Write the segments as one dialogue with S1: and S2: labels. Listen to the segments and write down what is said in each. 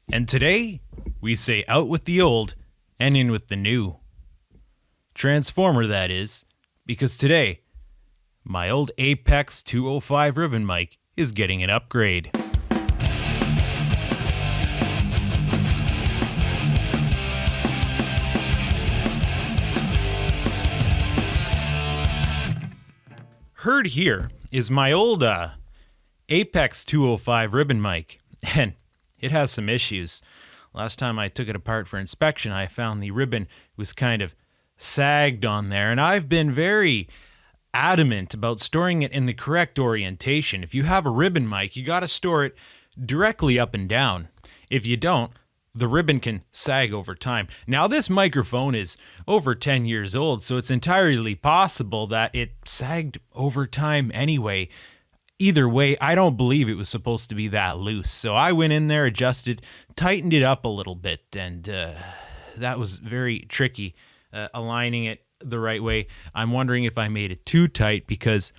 S1: And today, we say out with the old and in with the new. Transformer, that is, because today, my old Apex 205 ribbon mic is getting an upgrade. Heard here is my old Apex 205 ribbon mic, and it has some issues. Last time I took it apart for inspection, I found the ribbon was kind of sagged on there, and I've been very adamant about storing it in the correct orientation. If you have a ribbon mic, you got to store it directly up and down. If you don't, the ribbon can sag over time. Now, this microphone is over 10 years old, so it's entirely possible that it sagged over time anyway. Either way, I don't believe it was supposed to be that loose. So I went in there, adjusted, tightened it up a little bit, and that was very tricky, aligning it the right way. I'm wondering if I made it too tight because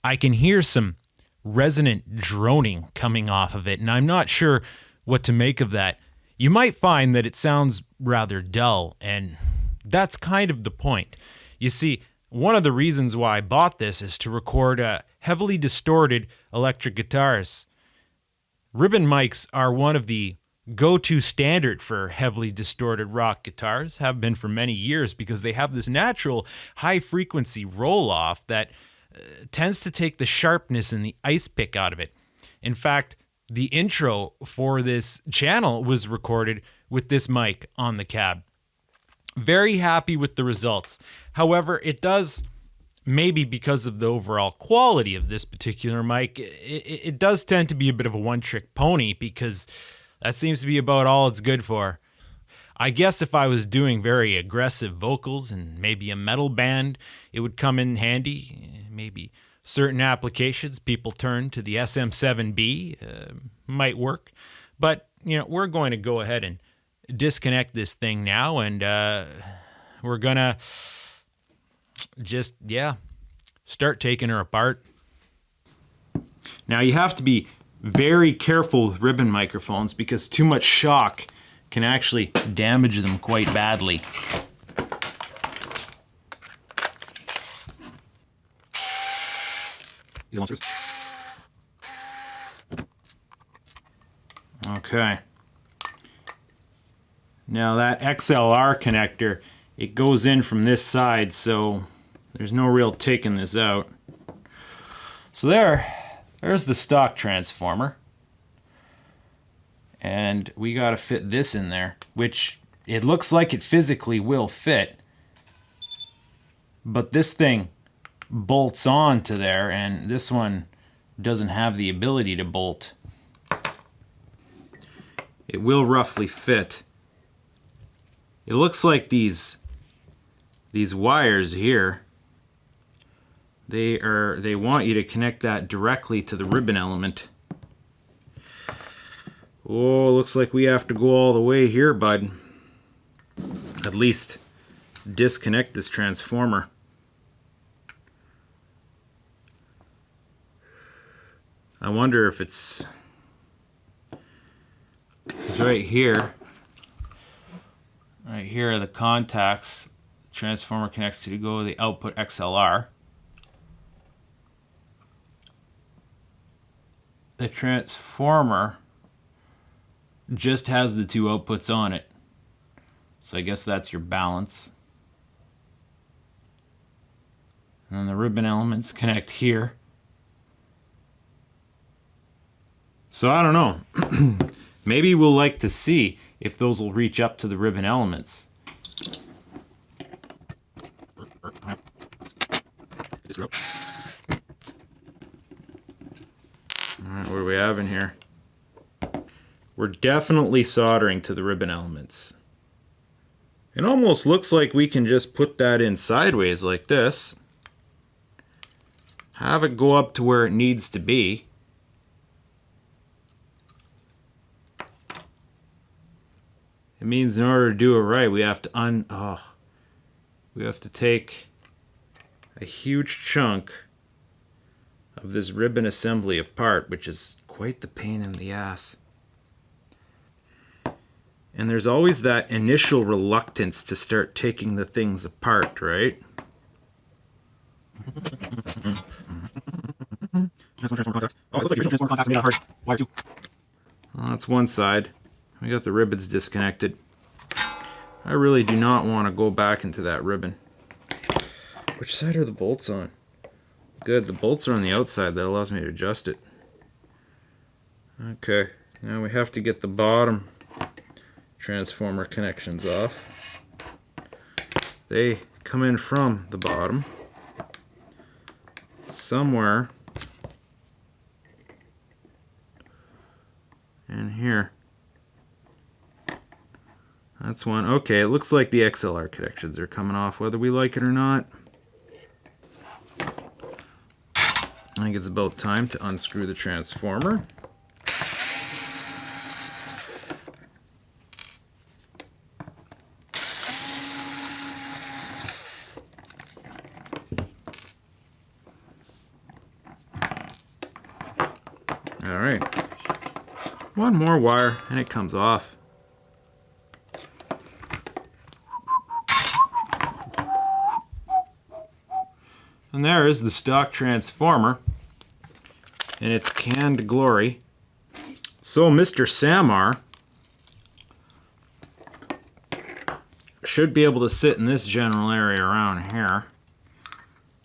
S1: I can hear some resonant droning coming off of it, and I'm not sure what to make of that. You might find that it sounds rather dull, and that's kind of the point. You see, one of the reasons why I bought this is to record heavily distorted electric guitars. Ribbon mics are one of the go-to standard for heavily distorted rock guitars, have been for many years, because they have this natural high-frequency roll-off that tends to take the sharpness and the ice pick out of it. In fact, the intro for this channel was recorded with this mic on the cab. Very happy with the results. However, it does, maybe because of the overall quality of this particular mic, it does tend to be a bit of a one-trick pony, because that seems to be about all it's good for. I guess if I was doing very aggressive vocals and maybe a metal band, it would come in handy. Maybe certain applications, people turn to the SM7B, might work. But, we're going to go ahead and disconnect this thing now, and we're going to just, start taking her apart. Now, you have to be very careful with ribbon microphones because too much shock can actually damage them quite badly. Okay. Now that XLR connector, it goes in from this side, so there's no real taking this out. So there's the stock transformer. And we gotta fit this in there, which it looks like it physically will fit. But this thing bolts on to there, and this one doesn't have the ability to bolt. It will roughly fit. It looks like these wires here, they want you to connect that directly to the ribbon element. Oh, looks like we have to go all the way here, bud. At least disconnect this transformer. I wonder if it's right here. Right here are the contacts. Transformer connects to go to the output XLR. The transformer just has the two outputs on it. So I guess that's your balance. And then the ribbon elements connect here. So I don't know. Maybe we'll like to see if those will reach up to the ribbon elements. Alright, what do we have in here? We're definitely soldering to the ribbon elements. It almost looks like we can just put that in sideways like this. Have it go up to where it needs to be. It means in order to do it right, we have to we have to take a huge chunk of this ribbon assembly apart, which is quite the pain in the ass. And there's always that initial reluctance to start taking the things apart, right? Oh, it looks like the original transformer contacts made out of hard wire too. Well, that's one side. We got the ribbons disconnected. I really do not want to go back into that ribbon. Which side are the bolts on? Good, the bolts are on the outside. That allows me to adjust it. Okay, now we have to get the bottom transformer connections off. They come in from the bottom. Somewhere in here. That's one. Okay, it looks like the XLR connections are coming off, whether we like it or not. I think it's about time to unscrew the transformer. Alright. One more wire and it comes off. And there is the stock transformer in its canned glory. So Mr. Samar should be able to sit in this general area around here.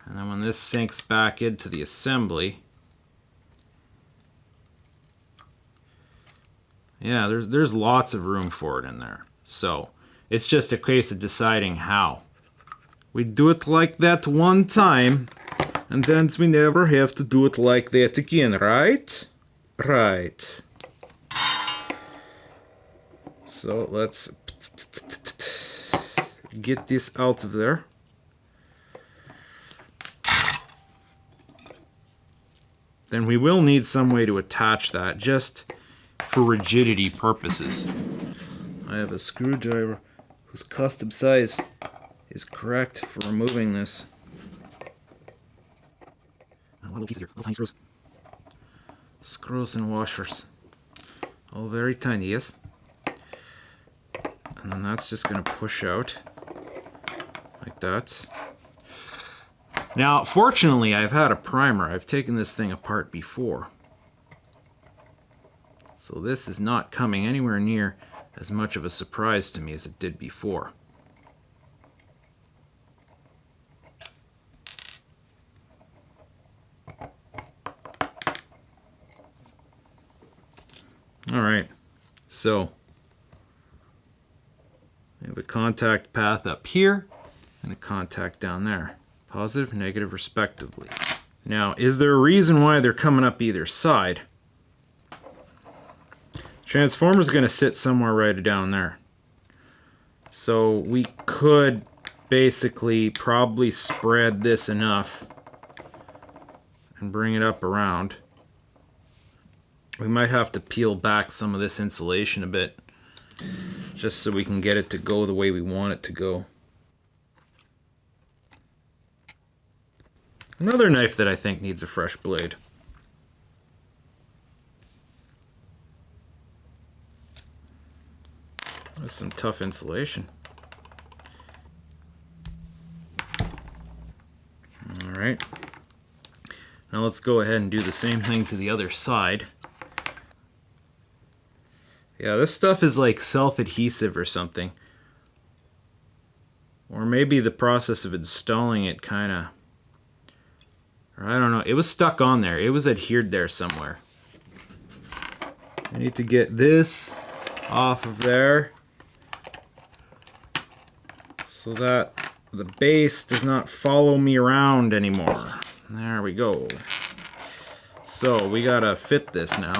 S1: And then when this sinks back into the assembly, yeah, there's lots of room for it in there. So it's just a case of deciding how. We do it like that one time, and then we never have to do it like that again, right? Right. So let's get this out of there. Then we will need some way to attach that, just for rigidity purposes. I have a screwdriver whose custom size is correct for removing this. Little pieces here, little tiny screws. Screws and washers. All very tiny, yes? And then that's just going to push out like that. Now, fortunately, I've had a primer. I've taken this thing apart before. So this is not coming anywhere near as much of a surprise to me as it did before. Alright, so we have a contact path up here and a contact down there. Positive, negative, respectively. Now, is there a reason why they're coming up either side? Transformer's going to sit somewhere right down there. So we could basically probably spread this enough and bring it up around. We might have to peel back some of this insulation a bit, just so we can get it to go the way we want it to go. Another knife that I think needs a fresh blade. That's some tough insulation. Alright. Now let's go ahead and do the same thing to the other side. Yeah, this stuff is like self-adhesive or something. Or maybe the process of installing it kind of... Or I don't know. It was stuck on there. It was adhered there somewhere. I need to get this off of there so that the base does not follow me around anymore. There we go. So we gotta fit this now.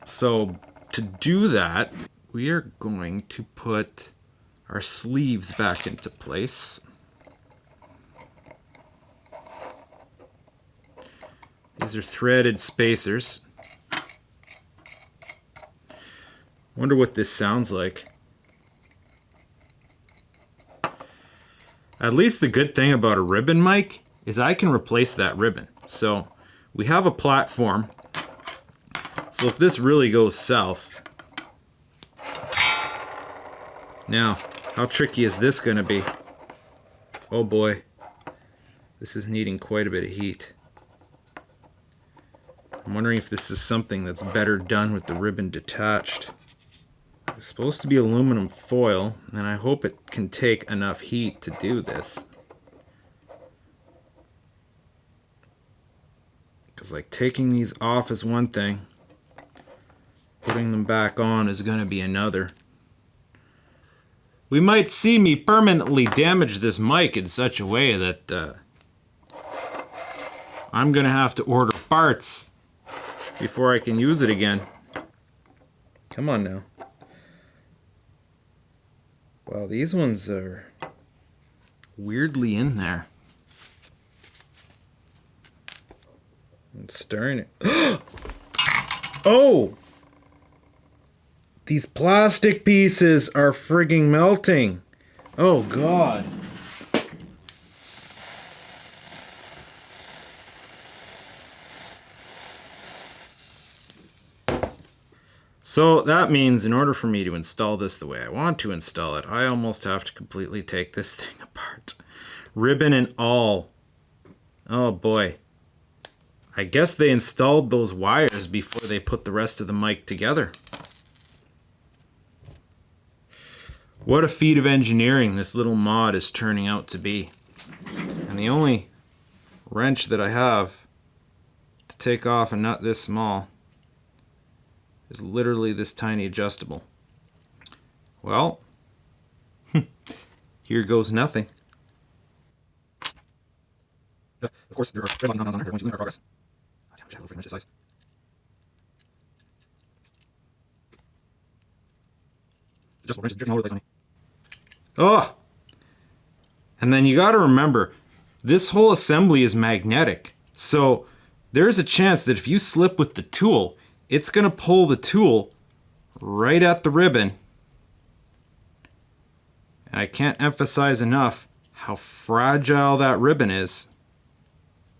S1: So to do that, we are going to put our sleeves back into place. These are threaded spacers. Wonder what this sounds like. At least the good thing about a ribbon mic is I can replace that ribbon. So we have a platform. So if this really goes south, Now, how tricky is this going to be? Oh boy, this is needing quite a bit of heat. I'm wondering if this is something that's better done with the ribbon detached. It's supposed to be aluminum foil, and I hope it can take enough heat to do this. Because like taking these off is one thing, putting them back on is going to be another. We might see me permanently damage this mic in such a way that I'm going to have to order parts before I can use it again. Come on now. Wow, these ones are weirdly in there. I'm stirring it. Oh! These plastic pieces are frigging melting. Oh God. So that means in order for me to install this the way I want to install it, I almost have to completely take this thing apart. Ribbon and all. Oh boy. I guess they installed those wires before they put the rest of the mic together. What a feat of engineering this little mod is turning out to be. And the only wrench that I have to take off a nut this small is literally this tiny adjustable. Well, here goes nothing. Of course, there are red lines on here going to limit our progress. I wish I had a little wrench this size. Adjustable wrench is drifting all over the place on me. Oh! And then you got to remember, this whole assembly is magnetic. So there's a chance that if you slip with the tool, it's going to pull the tool right at the ribbon. And I can't emphasize enough how fragile that ribbon is.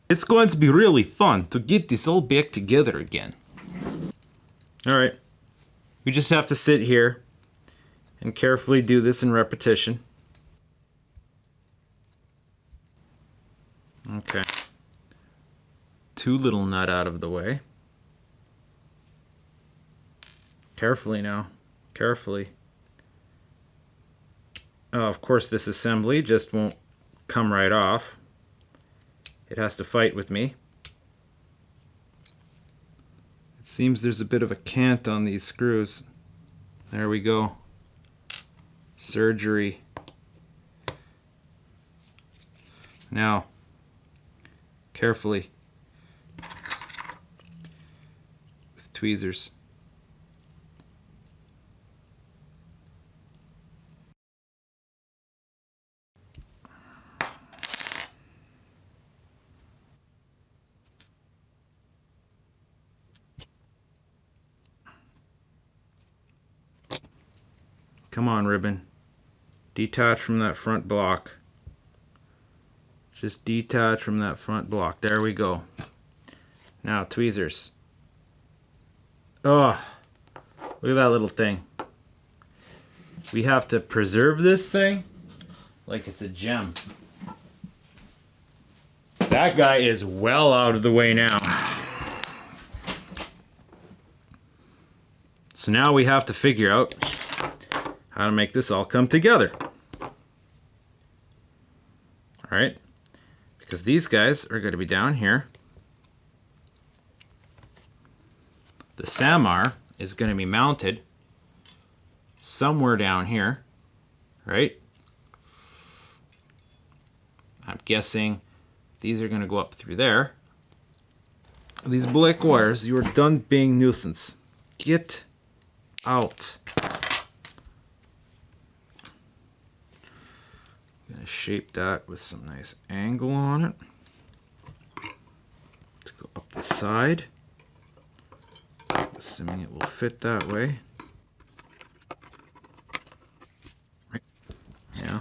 S1: It's going to be really fun to get this all back together again. Alright, we just have to sit here and carefully do this in repetition. Okay. Too little nut out of the way. Carefully now. Carefully. Oh, of course this assembly just won't come right off. It has to fight with me. It seems there's a bit of a cant on these screws. There we go. Surgery. Now, carefully. With tweezers. Come on, ribbon. Detach from that front block. Just detach from that front block. There we go. Now, tweezers. Oh, look at that little thing. We have to preserve this thing like it's a gem. That guy is well out of the way now. So now we have to figure out how to make this all come together. Alright, because these guys are going to be down here. The Samar is going to be mounted somewhere down here, right? I'm guessing these are going to go up through there. These black wires, you are done being nuisance. Get out. I'm going to shape that with some nice angle on it. To go up the side. Assuming it will fit that way. Right. Yeah.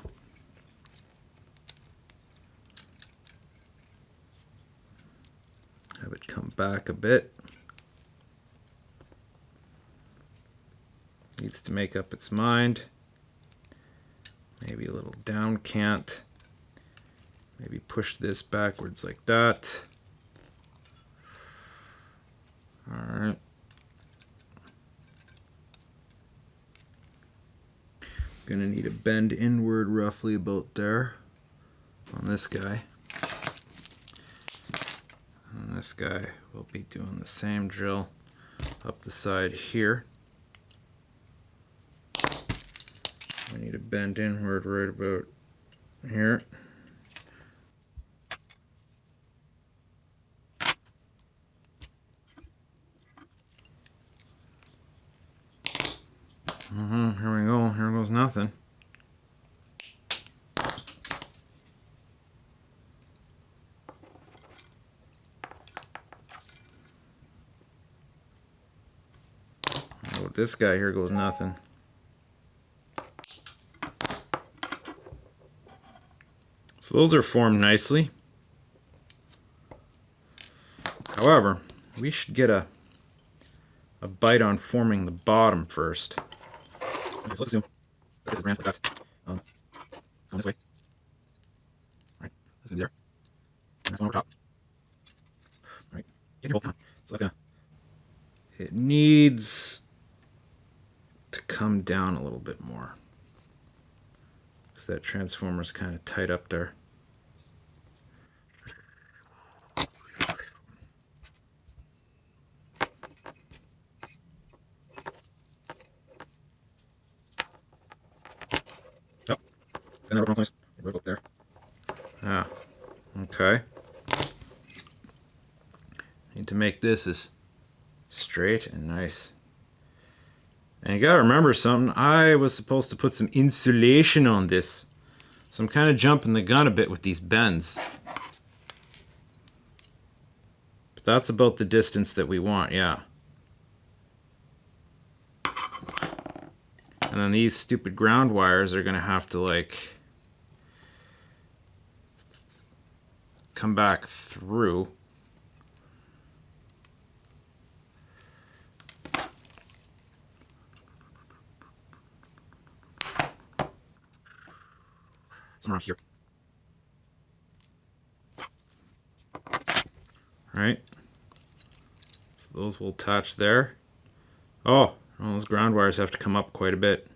S1: Have it come back a bit. Needs to make up its mind. Maybe a little down cant. Maybe push this backwards like that. All right. Gonna need a bend inward roughly about there on this guy. And this guy will be doing the same drill up the side here. We need a bend inward right about here. Here we go. Here goes nothing. Oh, this guy here goes nothing. So those are formed nicely. However, we should get a bite on forming the bottom first. Okay, so let's assume that this is ran like that. So this way. Alright, that's gonna be there. And that's one over top. Alright, get your bolt on. So that's gonna. It needs to come down a little bit more. Because that transformer's kind of tight up there. And that wrong place. Right up there. Ah, okay. Need to make this as straight and nice. And you gotta remember something. I was supposed to put some insulation on this, so I'm kind of jumping the gun a bit with these bends. But that's about the distance that we want, yeah. And then these stupid ground wires are gonna have to like come back through. Somewhere here. Right. So those will attach there. Oh, well, those ground wires have to come up quite a bit.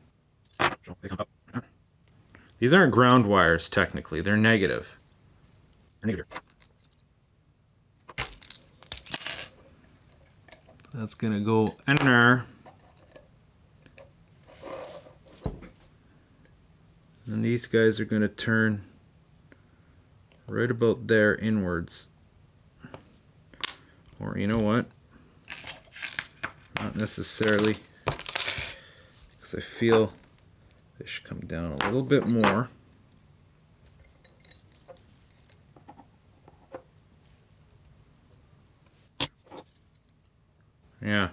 S1: They come up. These aren't ground wires technically, they're negative. That's gonna go in there. And these guys are gonna turn right about there inwards. Or you know what? Not necessarily, because I feel they should come down a little bit more. Yeah.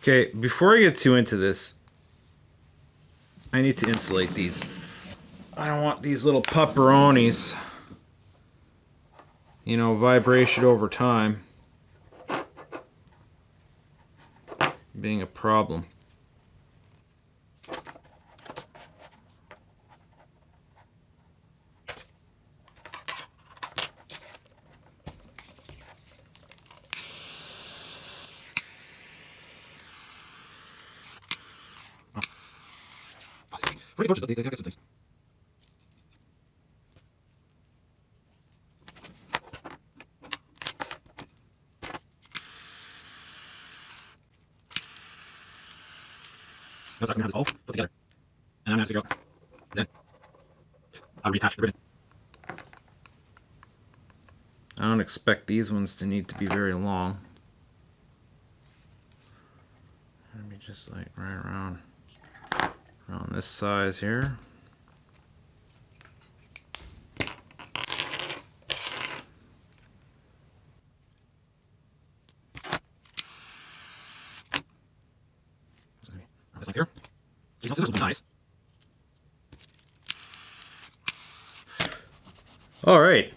S1: Okay, before I get too into this, I need to insulate these. I don't want these little pepperonis, you know, vibration over time being a problem. Pretty torches, they got some things. That's gonna have this all put together. And I'm gonna have to figure out then I'll reattach the ribbon. I don't expect these ones to need to be very long. Let me just like right around this size here. This like here. These scissors will be nice. All right.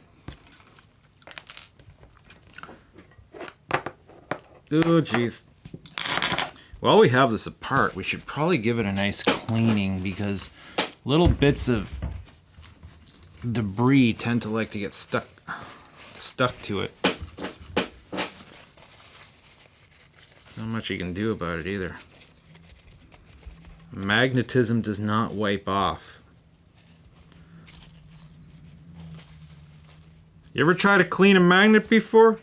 S1: Oh, jeez. While we have this apart, we should probably give it a nice cleaning because little bits of debris tend to like to get stuck to it. Not much you can do about it either. Magnetism does not wipe off. You ever try to clean a magnet before?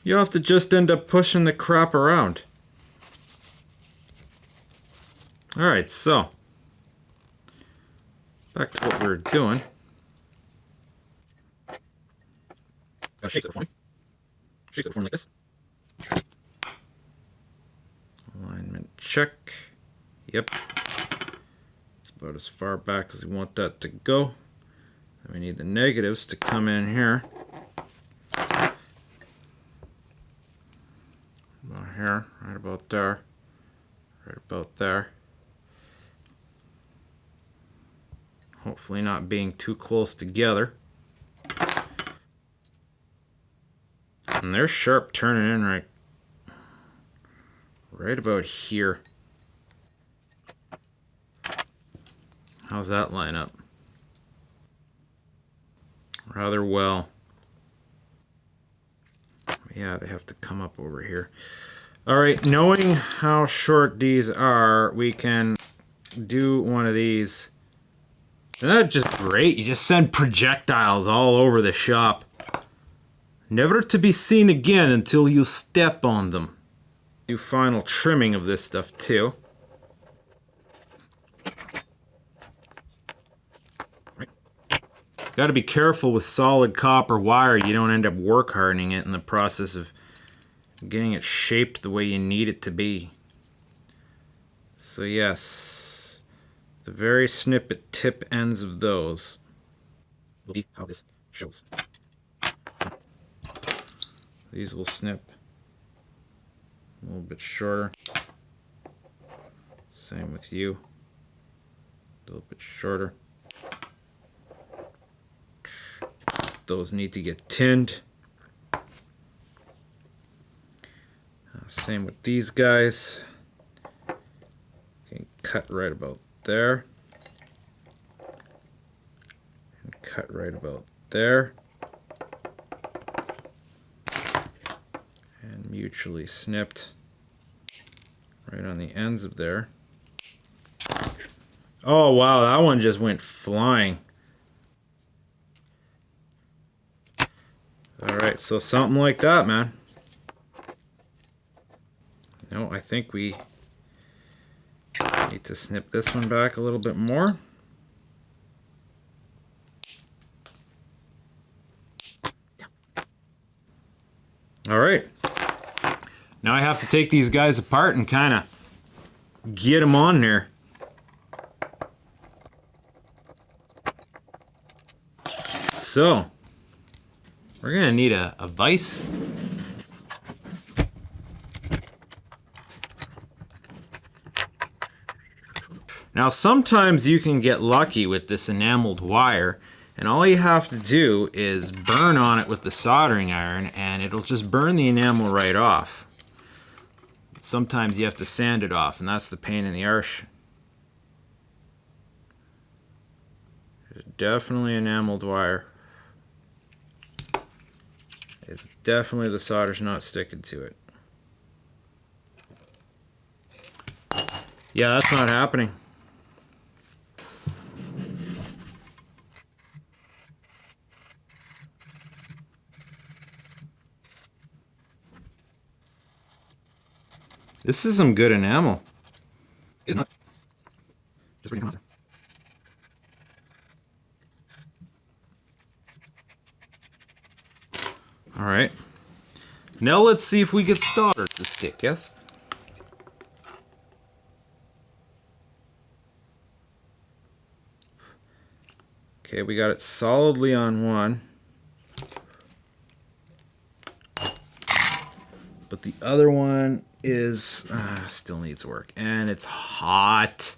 S1: You have to just end up pushing the crap around. Alright, so back to what we were doing. Gotta shake it for me. Shake it for me like this. Alignment check. Yep. It's about as far back as we want that to go. And we need the negatives to come in here. About here, right about there. Right about there. Hopefully not being too close together. And they're sharp turning in right about here. How's that line up? Rather well. Yeah, they have to come up over here. Alright, knowing how short these are, we can do one of these. Isn't that just great? You just send projectiles all over the shop. Never to be seen again until you step on them. Do final trimming of this stuff too. Got to be careful with solid copper wire. You don't end up work hardening it in the process of getting it shaped the way you need it to be. So yes, the very snippet tip ends of those will be how this shows. So, these will snip a little bit shorter. Same with you, a little bit shorter. Those need to get tinned. Same with these guys. Can cut right about there. And cut right about there. And mutually snipped right on the ends of there. Oh wow, that one just went flying. Alright, so something like that, man. No, I think we need to snip this one back a little bit more. Alright. Now I have to take these guys apart and kind of get them on there. So, we're going to need a vise. Now sometimes you can get lucky with this enameled wire, and all you have to do is burn on it with the soldering iron and it'll just burn the enamel right off. Sometimes you have to sand it off, and that's the pain in the arse. There's definitely enameled wire. It's definitely the solder's not sticking to it. Yeah, that's not happening. This is some good enamel. It's not. Just bring it on. All right. Now let's see if we get solder to stick, yes? Okay, we got it solidly on one. But the other one is still needs work, and it's hot.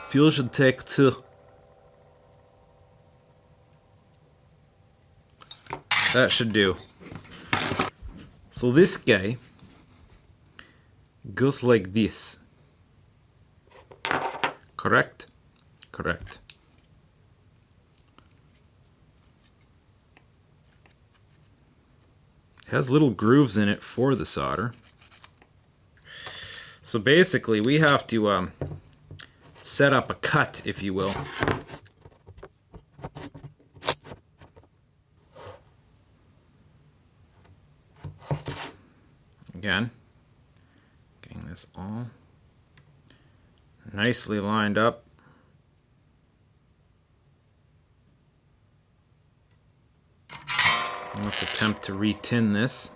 S1: Fuel should take two. That should do. So this guy goes like this. Correct? Correct. It has little grooves in it for the solder. So basically we have to set up a cut, if you will. Again, getting this all nicely lined up. Let's attempt to re-tin this.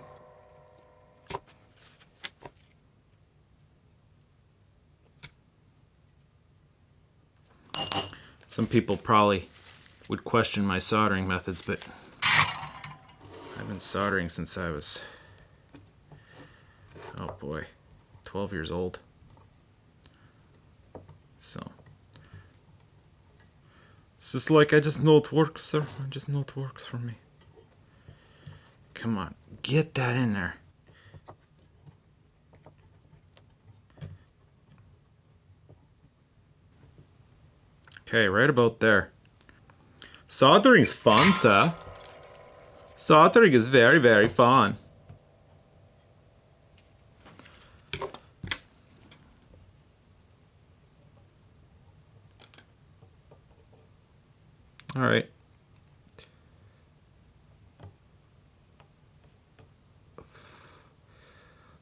S1: Some people probably would question my soldering methods, but I've been soldering since I was, oh boy, 12 years old. So, it's just like, I just know it works, sir. I just know it works for me. Come on, get that in there. Okay, right about there. Soldering's fun, sir. Soldering is very, very fun. All right.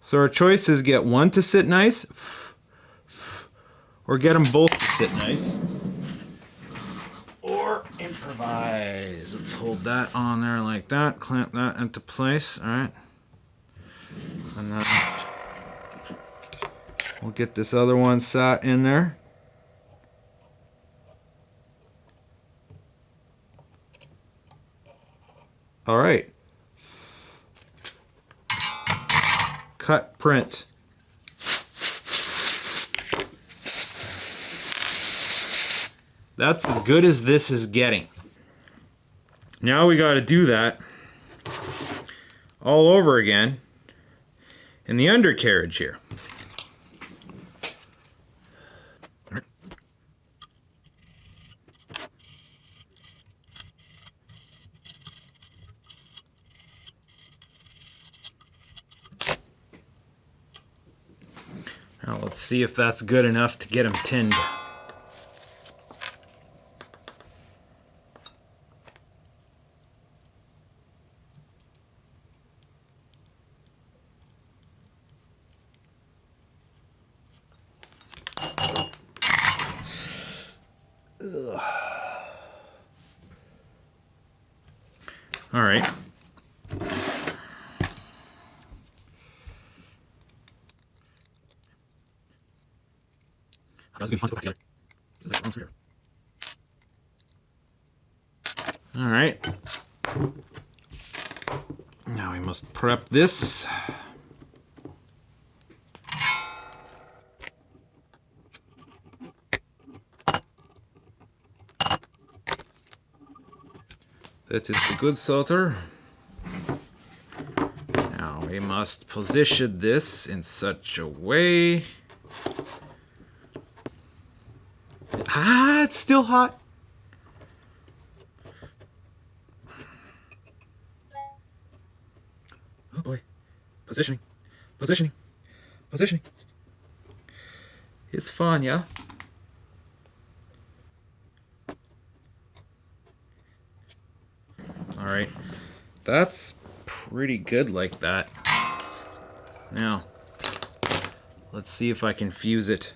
S1: So our choice is get one to sit nice, or get them both to sit nice, or improvise. Let's hold that on there like that, clamp that into place, all right? And then we'll get this other one sat in there. All right. Cut, print. That's as good as this is getting. Now we got to do that all over again in the undercarriage here. Now let's see if that's good enough to get them tinned. All right. All right. Now we must prep this. That is the good solder. Now we must position this in such a way. Ah, it's still hot. Oh boy. Positioning. Positioning. Positioning. It's fun, yeah? Alright. That's pretty good like that. Now, let's see if I can fuse it.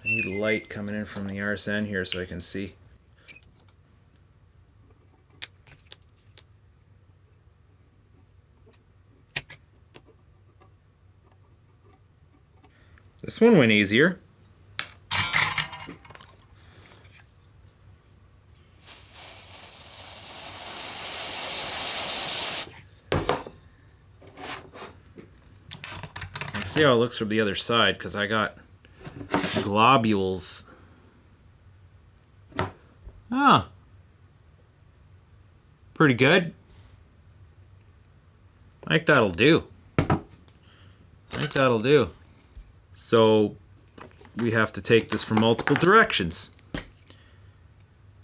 S1: I need light coming in from the RSN here so I can see. This one went easier. Let's see how it looks from the other side, because I got globules. Ah, pretty good. I think that'll do. So we have to take this from multiple directions.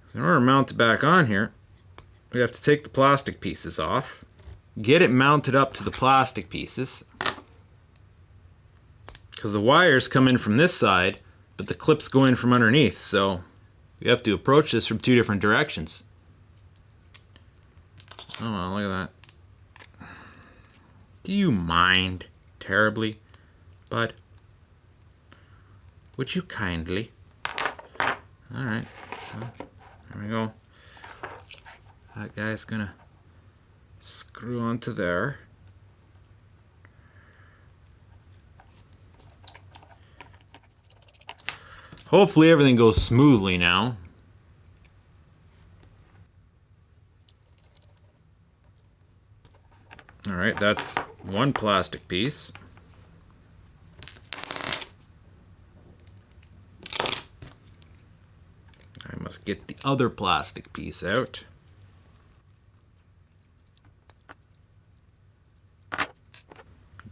S1: So in order to mount it back on here, we have to take the plastic pieces off, get it mounted up to the plastic pieces, because the wires come in from this side, but the clips go in from underneath, so we have to approach this from two different directions. Oh, well, look at that. Do you mind terribly, bud? Would you kindly? Alright, well, there we go. That guy's gonna screw onto there. Hopefully everything goes smoothly now. Alright, that's one plastic piece. I must get the other plastic piece out.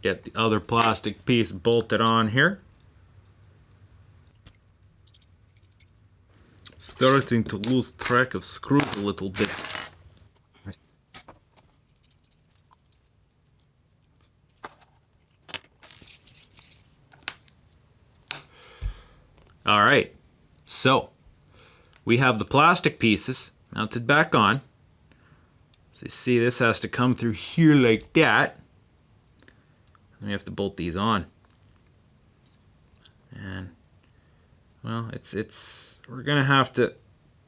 S1: Get the other plastic piece bolted on here. Starting to lose track of screws a little bit. Alright, so we have the plastic pieces mounted back on. So you see this has to come through here like that. And we have to bolt these on. And well, we're gonna have to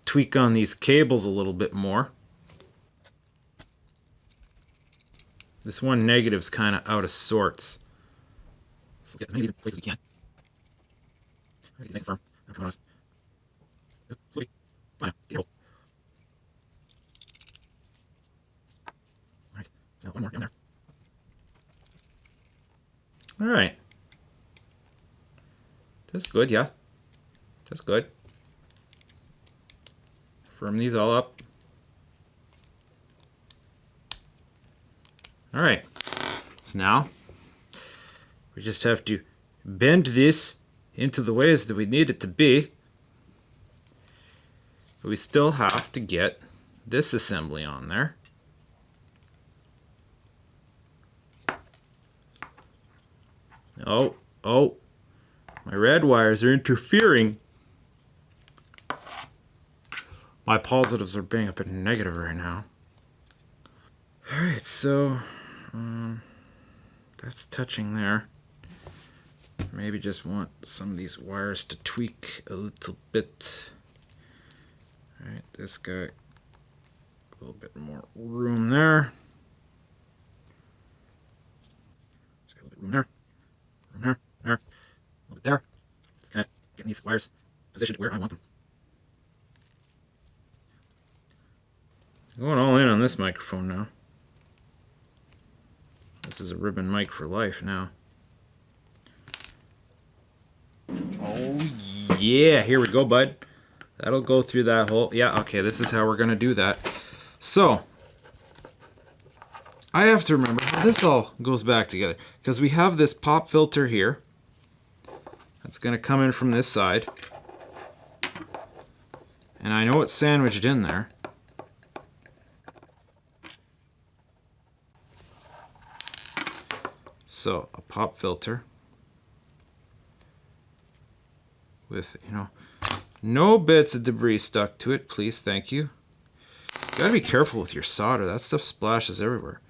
S1: tweak on these cables a little bit more. This one negative's kind of out of sorts. So get as many of these places as we can. Get these nice and firm. Come on, slowly. Come on, get it. Alright, so one more down there. Alright. That's good, yeah. That's good. Firm these all up. Alright. So now we just have to bend this into the ways that we need it to be. But we still have to get this assembly on there. Oh, my red wires are interfering. My positives are being a bit negative right now. Alright, so that's touching there. Maybe just want some of these wires to tweak a little bit. Alright, this guy, a little bit more room there. Just got a little bit room there. Room there, there, a little bit there. Just kind of getting these wires positioned where I want them. Going all in on this microphone now. This is a ribbon mic for life now. Oh yeah, here we go, bud. That'll go through that hole. Yeah, okay, this is how we're gonna do that. So, I have to remember how this all goes back together. Because we have this pop filter here. That's gonna come in from this side. And I know it's sandwiched in there. So, a pop filter with, no bits of debris stuck to it, please, thank you. You gotta be careful with your solder, that stuff splashes everywhere.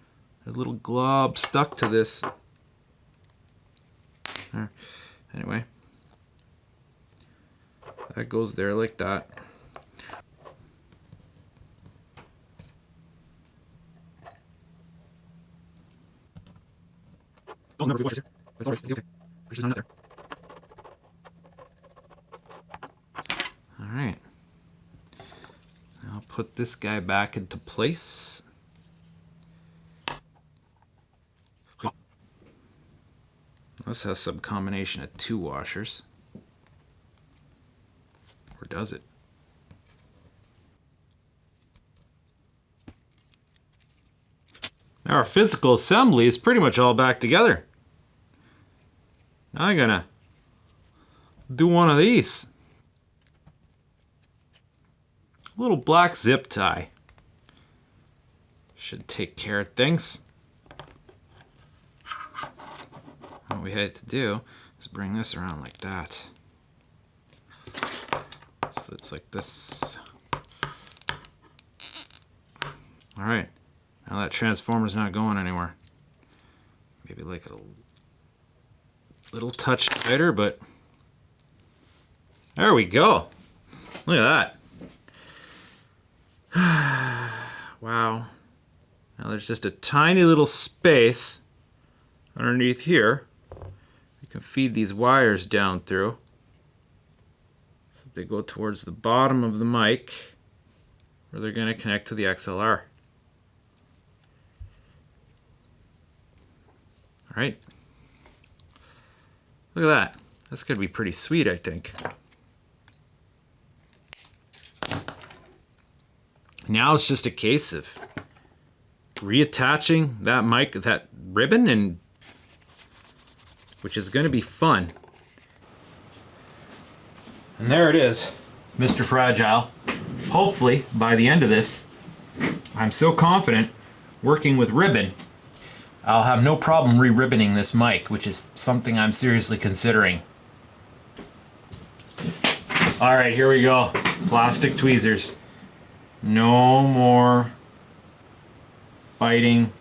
S1: There's a little glob stuck to this. Anyway, that goes there like that. Oh, no, washes here. That's alright, okay. Pressure's not there. Alright. I'll put this guy back into place. This has some combination of 2 washers. Or does it? Now our physical assembly is pretty much all back together. Now I'm gonna do one of these. A little black zip tie. Should take care of things. What we had to do is bring this around like that. So it's like this. Alright, now that transformer's not going anywhere. Maybe like a little touch tighter, but there we go. Look at that. Wow. Now there's just a tiny little space underneath here. You can feed these wires down through so that they go towards the bottom of the mic where they're going to connect to the XLR. Alright. Look at that. That's going to be pretty sweet, I think. Now it's just a case of reattaching that mic, that ribbon, and which is going to be fun. And there it is, Mr. Fragile. Hopefully, by the end of this, I'm so confident working with ribbon, I'll have no problem re-ribboning this mic, which is something I'm seriously considering. Alright, here we go. Plastic tweezers. No more fighting.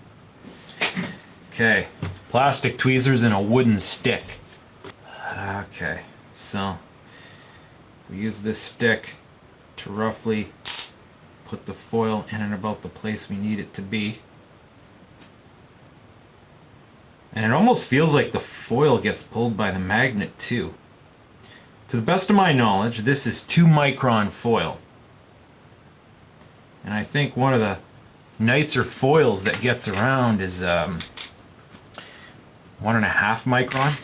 S1: Okay. Plastic tweezers and a wooden stick. Okay, so we use this stick to roughly put the foil in and about the place we need it to be. And it almost feels like the foil gets pulled by the magnet too. To the best of my knowledge, this is 2-micron foil. And I think one of the nicer foils that gets around is 1.5 micron.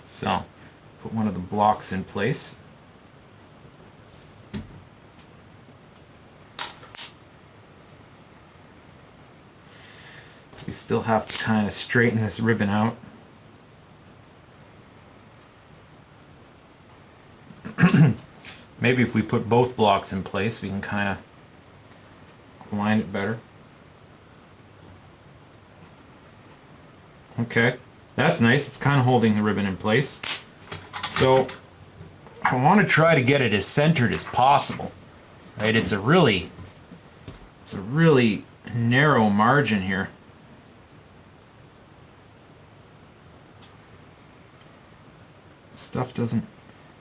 S1: So, put one of the blocks in place. We still have to kind of straighten this ribbon out. Maybe if we put both blocks in place, we can kind of align it better. Okay, that's nice. It's kind of holding the ribbon in place. So I want to try to get it as centered as possible. Right? It's a really narrow margin here. Stuff doesn't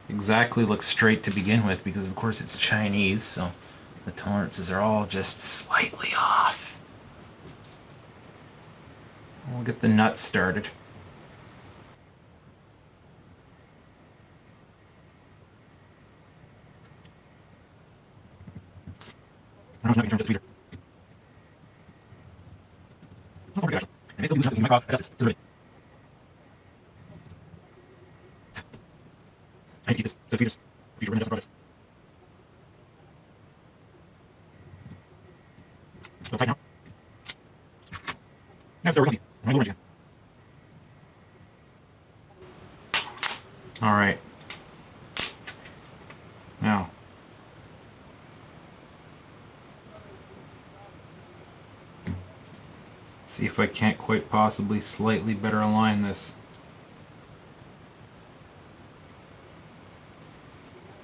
S1: exactly look straight to begin with because of course it's Chinese, so the tolerances are all just slightly off. We'll get the nut started. I need to keep this. So features. Feature window just so tight now. Now start working. I'm going to go Alright. Now. Let's see if I can't quite possibly slightly better align this.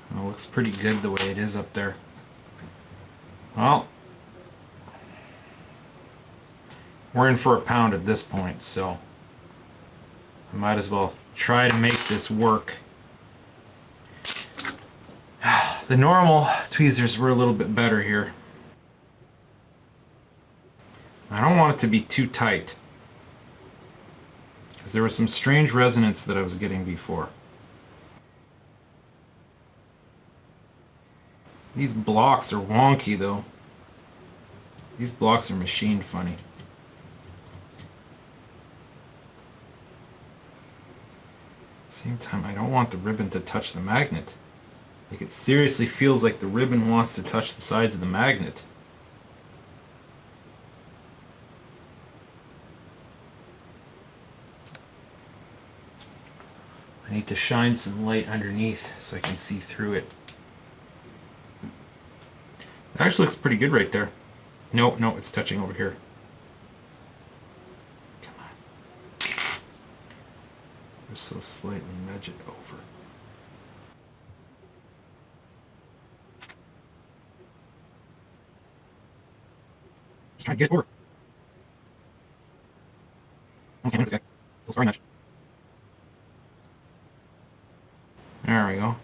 S1: It looks pretty good the way it is up there. Well, we're in for a pound at this point, so I might as well try to make this work. The normal tweezers were a little bit better here. I don't want it to be too tight, because there was some strange resonance that I was getting before. These blocks are wonky though. These blocks are machined funny. At the same time, I don't want the ribbon to touch the magnet. Like, it seriously feels like the ribbon wants to touch the sides of the magnet. I need to shine some light underneath so I can see through it. It actually looks pretty good right there. No, it's touching over here. Come on. Just so slightly nudge it over. Just trying to get it over. Still sorry, nudge. There we go.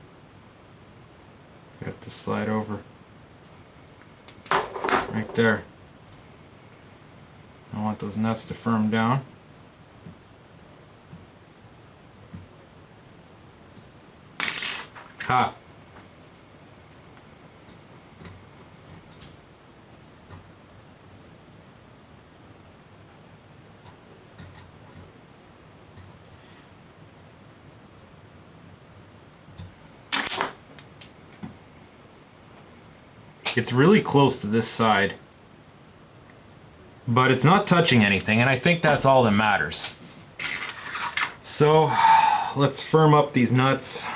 S1: Got to slide over. Right there. I want those nuts to firm down. Ha! It's really close to this side, but it's not touching anything, and I think that's all that matters. So let's firm up these nuts.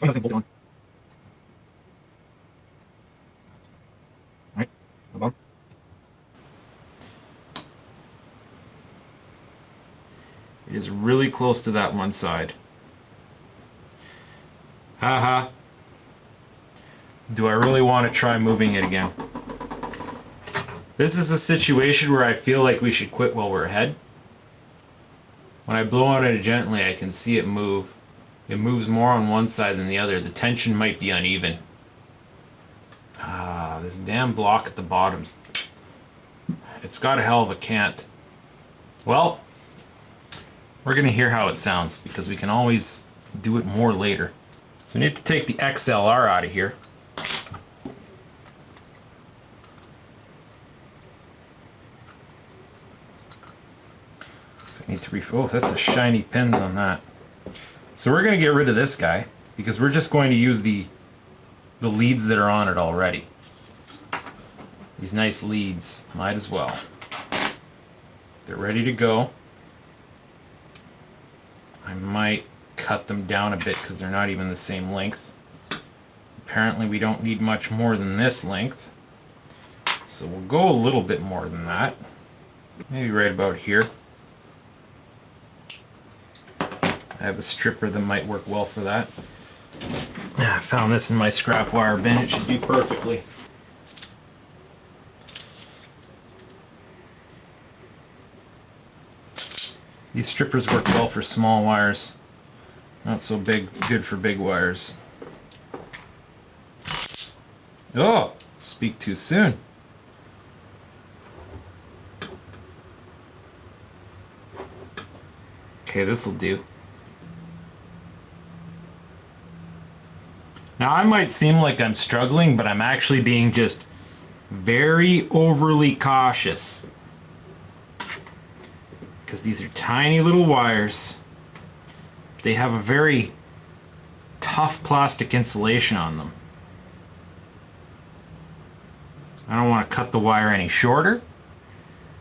S1: Alright, hold on. It is really close to that one side. Haha. Do I really want to try moving it again? This is a situation where I feel like we should quit while we're ahead. When I blow on it gently, I can see it move. It moves more on one side than the other. The tension might be uneven. This damn block at the bottom. It's got a hell of a cant. Well, we're going to hear how it sounds because we can always do it more later. So we need to take the XLR out of here. So I need to oh, that's a shiny pins on that. So we're going to get rid of this guy because we're just going to use the leads that are on it already. These nice leads, might as well. They're ready to go. I might cut them down a bit because they're not even the same length. Apparently we don't need much more than this length. So we'll go a little bit more than that. Maybe right about here. I have a stripper that might work well for that. I found this in my scrap wire bin. It should do perfectly. These strippers work well for small wires. Not so good for big wires. Oh, speak too soon. Okay, this'll do. Now I might seem like I'm struggling, but I'm actually being just very overly cautious. Because these are tiny little wires. They have a very tough plastic insulation on them. I don't want to cut the wire any shorter.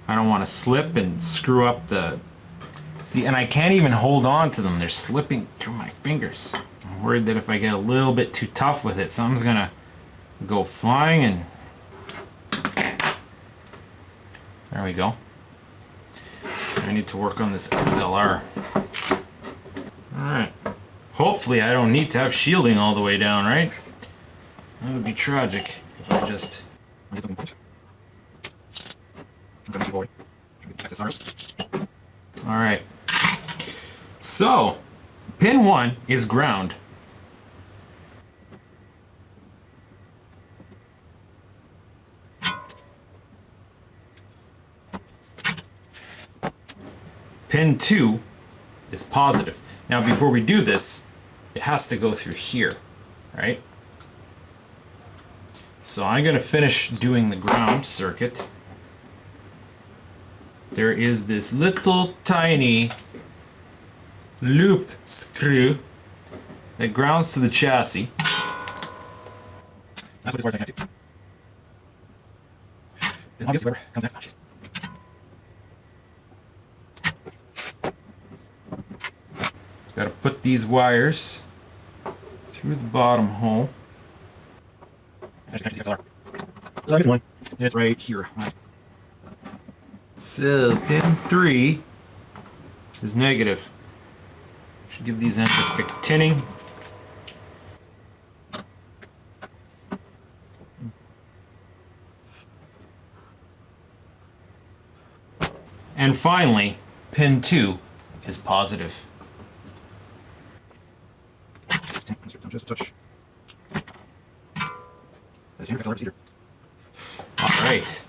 S1: I don't want to slip and screw up the... See, and I can't even hold on to them. They're slipping through my fingers. I'm worried that if I get a little bit too tough with it, something's gonna go flying and... There we go. I need to work on this XLR. Alright. Hopefully I don't need to have shielding all the way down, right? That would be tragic if I just... Alright. So, pin 1 is ground. Pin 2 is positive. Now before we do this, it has to go through here, right? So I'm going to finish doing the ground circuit. There is this little tiny loop screw that grounds to the chassis. That's what as far as I can do. It's obviously whatever comes next. put these wires through the bottom hole. It's right here. So pin 3 is negative. Should give these ends a quick tinning. And finally, pin 2 is positive. Just touch. All right,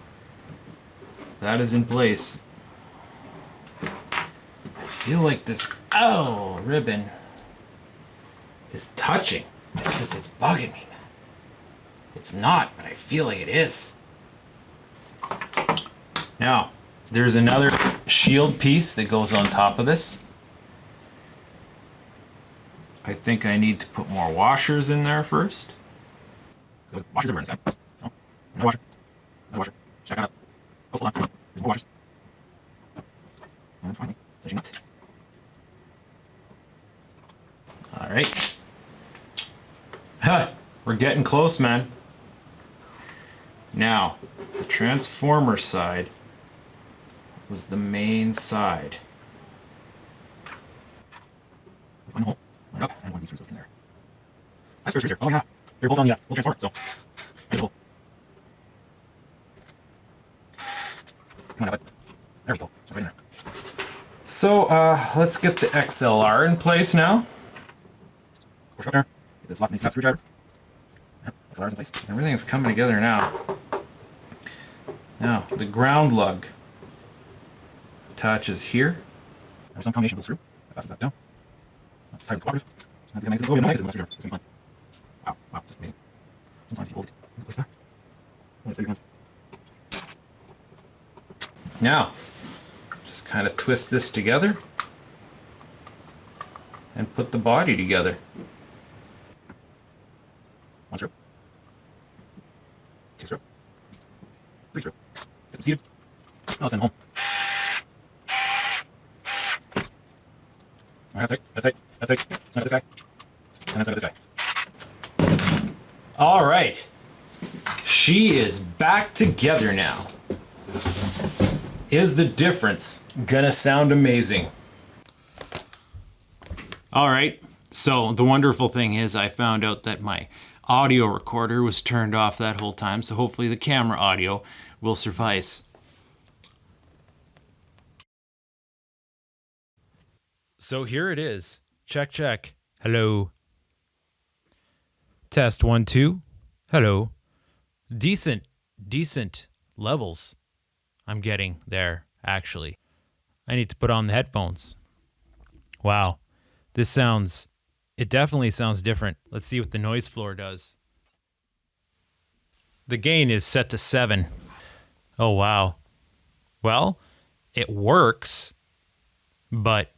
S1: that is in place. I feel like this ribbon is touching. It's bugging me. It's not, but I feel like it is. Now, there's another shield piece that goes on top of this. I think I need to put more washers in there first. There's washers everywhere in this guy. So, no washer. No washer. Check it out. Oh, hold on. There's more washers. And finally, finishing nut. Alright. Huh. We're getting close, man. Now, the transformer side was the main side. Find a hole. Line up, and one of these screws goes in there. Nice screws here. Oh yeah, they're both on the little transformer, so nice hole. Come on, bud. There we go. It's right in there. So let's get the XLR in place now. Push up there. Get this left and east screwdriver. Yep, XLR's in place. Everything's coming together now. Now the ground lug attaches here. There's some combination of the screw. That fastens that down. It's tight and cooperative. It's not going to make this go. It's fun. Wow, this is amazing. Sometimes you hold it in place there. Let's see your hands. Now, just kind of twist this together and put the body together. One screw. Two screw. Three screw. Get them seated. Now let's send them home. Alright, that's tight. Let's send it this guy. And then send it this guy. Alright. She is back together now. Is the difference gonna sound amazing? Alright, so the wonderful thing is I found out that my audio recorder was turned off that whole time, so hopefully the camera audio will suffice. So here it is. Check, check. Hello. Test 1, 2. Hello. Decent levels I'm getting there, actually. I need to put on the headphones. Wow. It definitely sounds different. Let's see what the noise floor does. The gain is set to 7. Oh, wow. Well, it works, but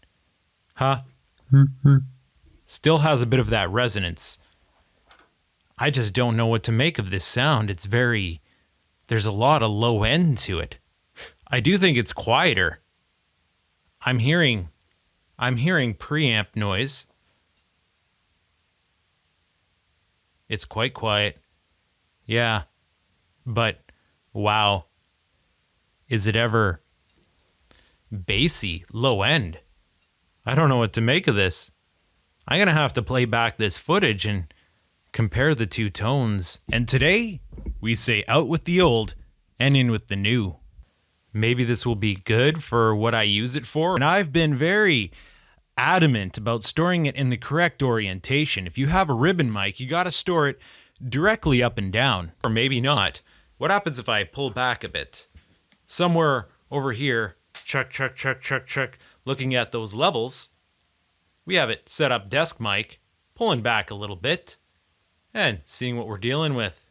S1: still has a bit of that resonance. I just don't know what to make of this sound. There's a lot of low end to it. I do think it's quieter. I'm hearing preamp noise. It's quite quiet. Yeah. But wow. Is it ever bassy, low end? I don't know what to make of this. I'm going to have to play back this footage and compare the two tones. And today, we say out with the old and in with the new. Maybe this will be good for what I use it for. And I've been very adamant about storing it in the correct orientation. If you have a ribbon mic, you got to store it directly up and down. Or maybe not. What happens if I pull back a bit? Somewhere over here, check, looking at those levels, we have it set up desk mic, pulling back a little bit, and seeing what we're dealing with.